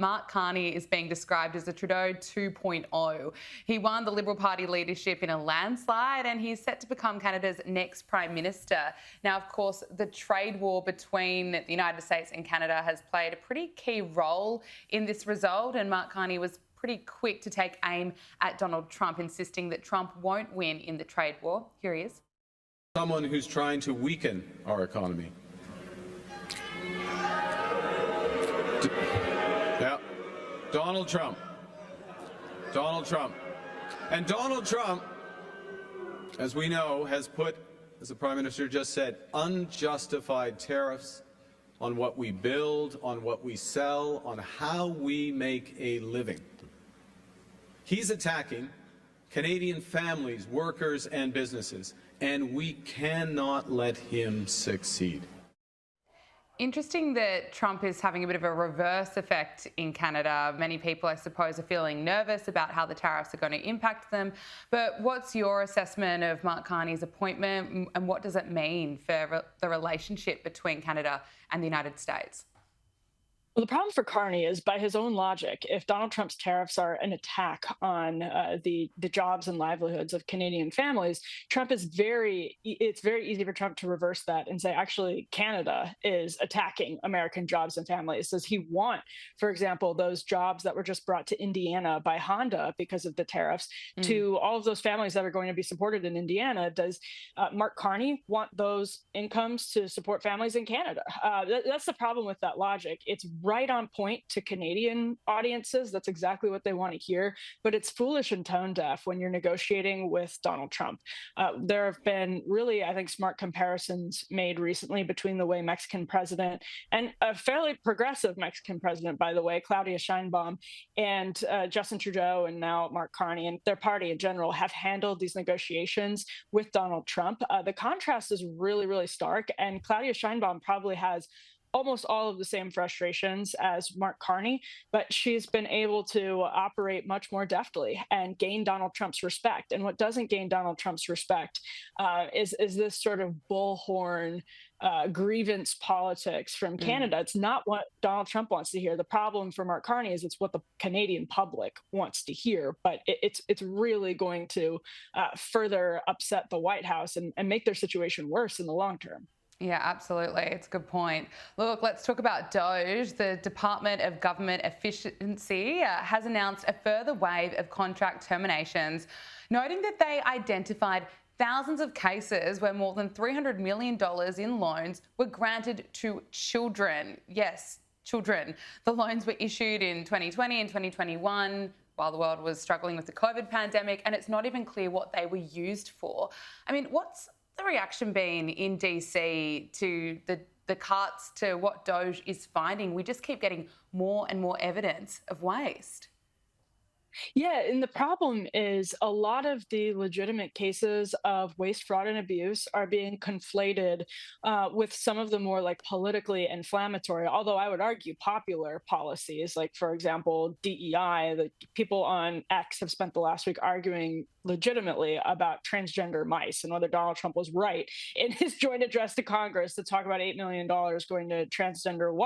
Mark Carney is being described as a Trudeau 2.0. He won the Liberal Party leadership in a landslide and he's set to become Canada's next Prime Minister. Now, of course, the trade war between the United States and Canada has played a pretty key role in this result, and Mark Carney was pretty quick to take aim at Donald Trump, insisting that Trump won't win in the trade war. Here he is. Someone who's trying to weaken our economy. Yeah, Donald Trump. And Donald Trump, as we know, has put, as the Prime Minister just said, unjustified tariffs on what we build, on what we sell, on how we make a living. He's attacking Canadian families, workers, and businesses, and we cannot let him succeed. Interesting that Trump is having a bit of a reverse effect in Canada. Many people, I suppose, are feeling nervous about how the tariffs are going to impact them. But what's your assessment of Mark Carney's appointment, and what does it mean for the relationship between Canada and the United States? Well, the problem for Carney is, by his own logic, if Donald Trump's tariffs are an attack on the jobs and livelihoods of Canadian families, it's very easy for Trump to reverse that and say, actually, Canada is attacking American jobs and families. Does he want, for example, those jobs that were just brought to Indiana by Honda because of the tariffs to all of those families that are going to be supported in Indiana? Does Mark Carney want those incomes to support families in Canada? That's the problem with that logic. It's right on point to Canadian audiences. That's exactly what they want to hear. But it's foolish and tone deaf when you're negotiating with Donald Trump. There have been really, I think, smart comparisons made recently between the way Mexican president, and a fairly progressive Mexican president, by the way, Claudia Sheinbaum, and Justin Trudeau, and now Mark Carney, and their party in general, have handled these negotiations with Donald Trump. The contrast is really, really stark. And Claudia Sheinbaum probably has almost all of the same frustrations as Mark Carney, but she's been able to operate much more deftly and gain Donald Trump's respect. And what doesn't gain Donald Trump's respect is this sort of bullhorn grievance politics from Canada. It's not what Donald Trump wants to hear. The problem for Mark Carney is it's what the Canadian public wants to hear, but it's really going to further upset the White House and make their situation worse in the long term. Yeah, absolutely. It's a good point. Look, let's talk about DOGE. The Department of Government Efficiency has announced a further wave of contract terminations, noting that they identified thousands of cases where more than $300 million in loans were granted to children. Yes, children. The loans were issued in 2020 and 2021 while the world was struggling with the COVID pandemic, and it's not even clear what they were used for. I mean, what's the reaction been in DC to the cuts, to what DOGE is finding? We just keep getting more and more evidence of waste. Yeah, and the problem is a lot of the legitimate cases of waste, fraud, and abuse are being conflated with some of the more like politically inflammatory, although I would argue popular policies, like, for example, DEI. The people on X have spent the last week arguing legitimately about transgender mice and whether Donald Trump was right in his joint address to Congress to talk about $8 million going to transgender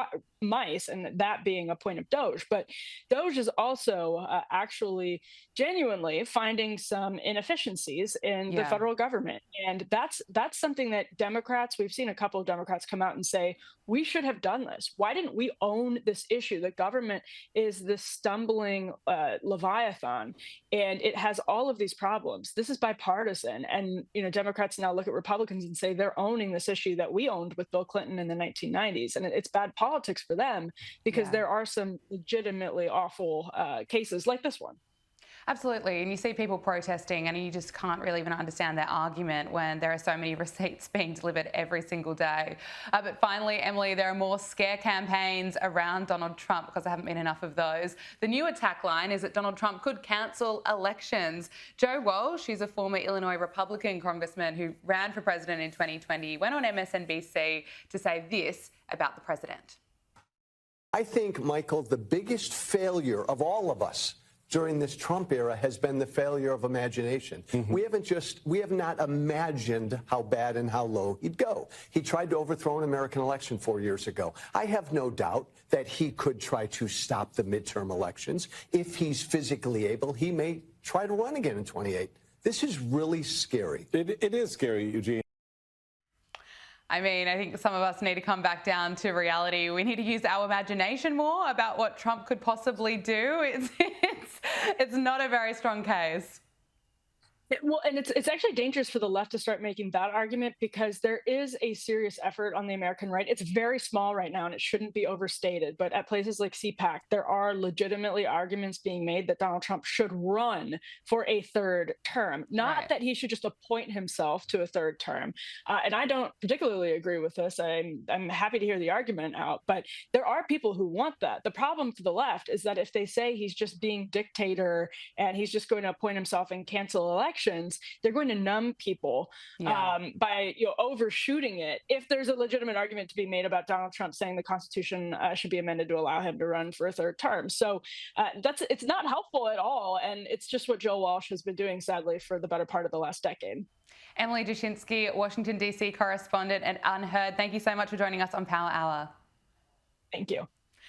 mice, and that being a point of DOGE. But DOGE is also actually genuinely finding some inefficiencies in the federal government. And that's something that Democrats, we've seen a couple of Democrats come out and say, we should have done this. Why didn't we own this issue? The government is this stumbling leviathan, and it has all of these problems. This is bipartisan. And, Democrats now look at Republicans and say they're owning this issue that we owned with Bill Clinton in the 1990s. And it's bad politics for them because there are some legitimately awful cases like this one. Absolutely. And you see people protesting and you just can't really even understand their argument when there are so many receipts being delivered every single day. But finally, Emily, there are more scare campaigns around Donald Trump because there haven't been enough of those. The new attack line is that Donald Trump could cancel elections. Joe Walsh, she's a former Illinois Republican congressman who ran for president in 2020, went on MSNBC to say this about the president. I think, Michael, the biggest failure of all of us during this Trump era has been the failure of imagination. We have not imagined how bad and how low he'd go. He tried to overthrow an American election 4 years ago. I have no doubt that he could try to stop the midterm elections. If he's physically able, he may try to run again in 28. This is really scary. It is scary, Eugene. I mean, I think some of us need to come back down to reality. We need to use our imagination more about what Trump could possibly do. It's not a very strong case. Well, and it's actually dangerous for the left to start making that argument, because there is a serious effort on the American right. It's very small right now, and it shouldn't be overstated. But at places like CPAC, there are legitimately arguments being made that Donald Trump should run for a third term, not that he should just appoint himself to a third term. And I don't particularly agree with this. I'm happy to hear the argument out, but there are people who want that. The problem for the left is that if they say he's just being dictator and he's just going to appoint himself and cancel elections, they're going to numb people by overshooting it. If there's a legitimate argument to be made about Donald Trump saying the Constitution should be amended to allow him to run for a third term, so it's not helpful at all, and it's just what Joe Walsh has been doing, sadly, for the better part of the last decade. Emily Jashinsky, Washington DC correspondent at UnHerd, thank you so much for joining us on Power Hour. Thank you.